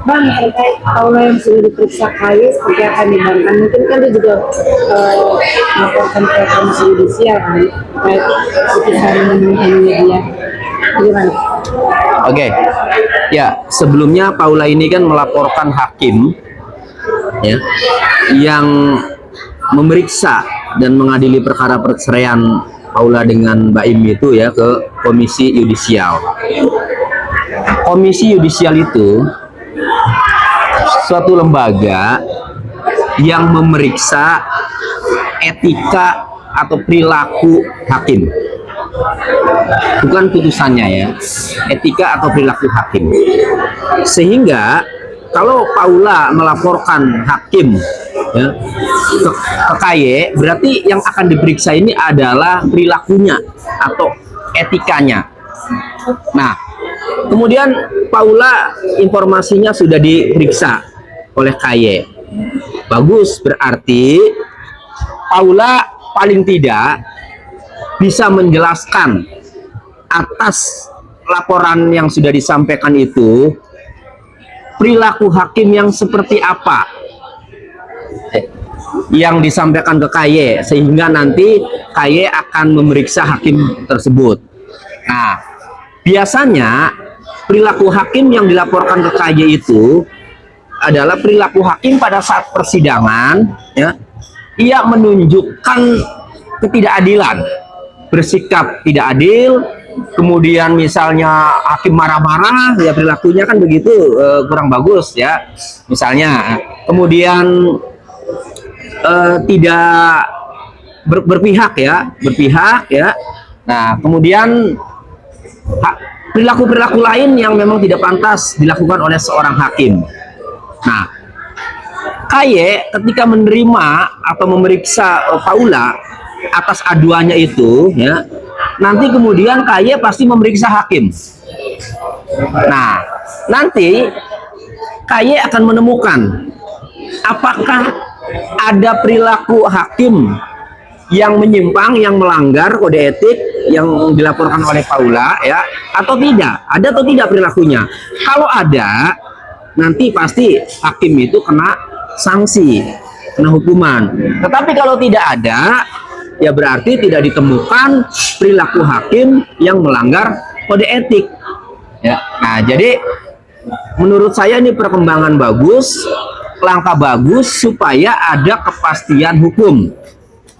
Bang, terkait Paula yang sudah diperiksa KAI seperti apa nih Bang? Kan mungkin kan dia juga melaporkan ke Komisi Yudisial kan terkait putusan ini dia. Gimana? Oke, ya sebelumnya Paula ini kan melaporkan hakim ya yang memeriksa dan mengadili perkara perceraian Paula dengan Mbak Im itu ya ke Komisi Yudisial. Komisi Yudisial itu suatu lembaga yang memeriksa etika atau perilaku hakim, bukan putusannya ya, etika atau perilaku hakim. Sehingga kalau Paula melaporkan hakim ya, ke KY, berarti yang akan diperiksa ini adalah perilakunya atau etikanya. Nah, kemudian Paula informasinya sudah diperiksa oleh KY. Bagus, berarti Paula paling tidak bisa menjelaskan atas laporan yang sudah disampaikan itu perilaku hakim yang seperti apa yang disampaikan ke KY, sehingga nanti KY akan memeriksa hakim tersebut. Nah, biasanya perilaku hakim yang dilaporkan ke KY itu adalah perilaku hakim pada saat persidangan ya, ia menunjukkan ketidakadilan, bersikap tidak adil, kemudian misalnya hakim marah-marah ya, perilakunya kan begitu kurang bagus ya, misalnya kemudian tidak berpihak ya. Nah, kemudian perilaku-perilaku lain yang memang tidak pantas dilakukan oleh seorang hakim. Nah, KY ketika menerima atau memeriksa Paula atas aduannya itu ya, nanti kemudian KY pasti memeriksa hakim. Nah, nanti KY akan menemukan apakah ada perilaku hakim yang menyimpang, yang melanggar kode etik yang dilaporkan oleh Paula ya, atau tidak, ada atau tidak perilakunya. Kalau ada, nanti pasti hakim itu kena sanksi, kena hukuman. Tetapi kalau tidak ada, ya berarti tidak ditemukan perilaku hakim yang melanggar kode etik ya. Nah, jadi menurut saya ini perkembangan bagus, langkah bagus supaya ada kepastian hukum.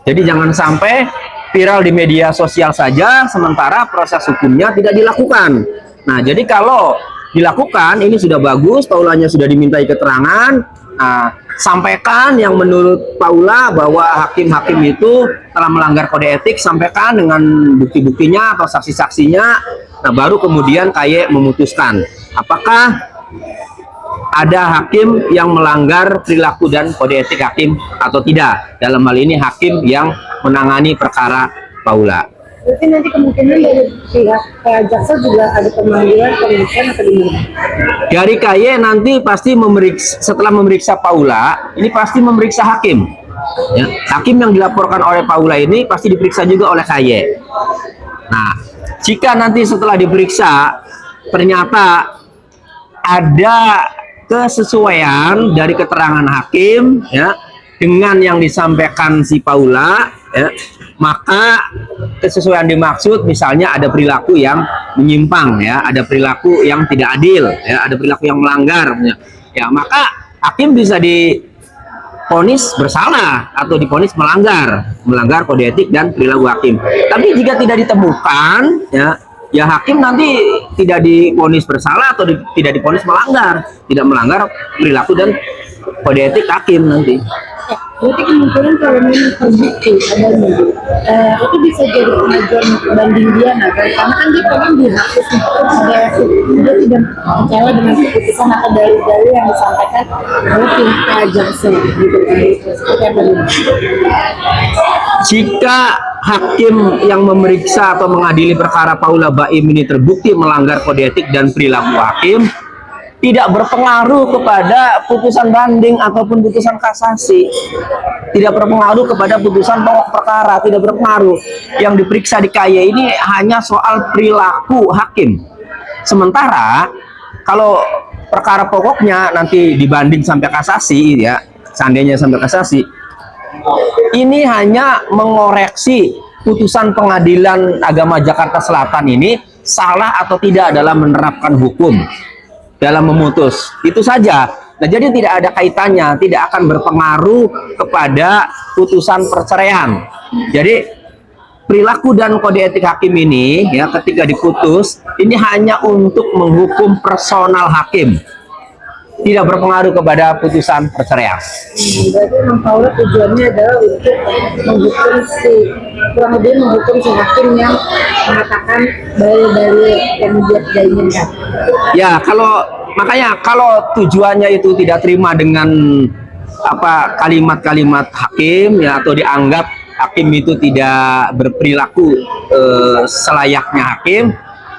Jadi jangan sampai viral di media sosial saja sementara proses hukumnya tidak dilakukan. Nah, jadi kalau dilakukan, ini sudah bagus, Paulanya sudah dimintai keterangan. Nah, sampaikan yang menurut Paula bahwa hakim-hakim itu telah melanggar kode etik, sampaikan dengan bukti-buktinya atau saksi-saksinya. Nah, baru kemudian KY memutuskan apakah ada hakim yang melanggar perilaku dan kode etik hakim atau tidak. Dalam hal ini hakim yang menangani perkara Paula. Berarti nanti kemungkinan dari pihak jaksa juga ada pemanggilan, pemeriksaan atau gimana? Dari KY nanti pasti setelah memeriksa Paula, ini pasti memeriksa hakim. Ya, hakim yang dilaporkan oleh Paula ini pasti diperiksa juga oleh KY. Nah, jika nanti setelah diperiksa ternyata ada kesesuaian dari keterangan hakim ya dengan yang disampaikan si Paula ya, maka kesesuaian dimaksud misalnya ada perilaku yang menyimpang ya, ada perilaku yang tidak adil ya, ada perilaku yang melanggar ya, maka hakim bisa divonis bersalah atau divonis melanggar kode etik dan perilaku hakim. Tapi jika tidak ditemukan ya hakim nanti tidak divonis bersalah atau tidak divonis tidak melanggar perilaku dan kode etik hakim nanti. Berarti kemungkinan kalau memang terbukti adanya itu bisa jadi pengajuan banding dia, nah karena kan dia pengen dihapus ada dia tidak kecewa dengan keputusan atau dalil-dalil yang disampaikan oleh pihak jaksa gitu kan, seperti apa nih? Jika hakim yang memeriksa atau mengadili perkara Paula Baim ini terbukti melanggar kode etik dan perilaku hakim, tidak berpengaruh kepada putusan banding ataupun putusan kasasi, tidak berpengaruh kepada putusan pokok perkara, tidak berpengaruh. Yang diperiksa di KY ini hanya soal perilaku hakim. Sementara kalau perkara pokoknya nanti dibanding sampai kasasi ya, seandainya sampai kasasi, ini hanya mengoreksi putusan Pengadilan Agama Jakarta Selatan ini salah atau tidak dalam menerapkan hukum dalam memutus, itu saja. Nah, jadi tidak ada kaitannya, tidak akan berpengaruh kepada putusan perceraian. Jadi perilaku dan kode etik hakim ini ya ketika diputus ini hanya untuk menghukum personal hakim, tidak berpengaruh kepada putusan perceraian. Berarti Bang Paula tujuannya adalah untuk menghukum kurang lebih menghukum si hakim yang mengatakan dalil-dalil yang dia tidak inginkan. Ya, makanya kalau tujuannya itu tidak terima dengan kalimat-kalimat hakim ya, atau dianggap hakim itu tidak berperilaku selayaknya hakim,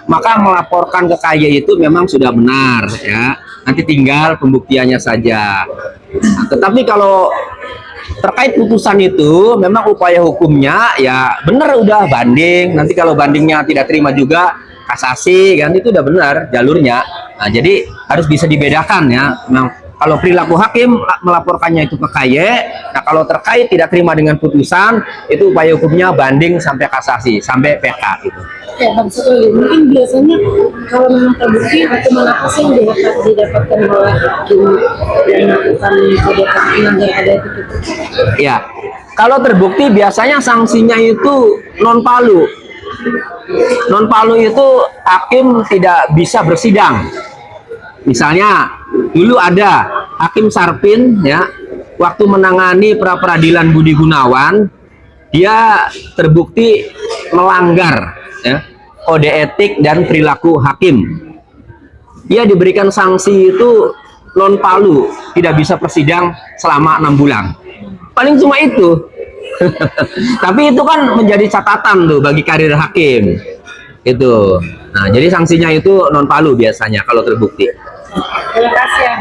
maka melaporkan ke KY itu memang sudah benar ya. Nanti tinggal pembuktiannya saja. Nah, tetapi kalau terkait putusan itu memang upaya hukumnya ya benar, udah banding. Nanti kalau bandingnya tidak terima juga kasasi kan, itu udah benar jalurnya. Nah, jadi harus bisa dibedakan ya. Memang kalau perilaku hakim melaporkannya itu ke KY. Nah, kalau terkait tidak terima dengan putusan itu upaya hukumnya banding sampai kasasi, sampai PK gitu. Ya, Bang, satu lagi, mungkin biasanya kalau memang terbukti hukuman apa sih yang didapatkan oleh hakim yang melakukan melanggar kode etik itu? Ya, kalau terbukti biasanya sanksinya itu non palu. Non palu itu hakim tidak bisa bersidang. Misalnya dulu ada Hakim Sarpin ya, waktu menangani pra peradilan Budi Gunawan, dia terbukti melanggar ya, kode etik dan perilaku hakim. Dia diberikan sanksi itu non palu, tidak bisa persidang selama 6 bulan. Paling cuma itu. Tapi itu kan menjadi catatan tuh bagi karir hakim. Itu. Nah, jadi sanksinya itu non palu biasanya kalau terbukti. Terima kasih ya.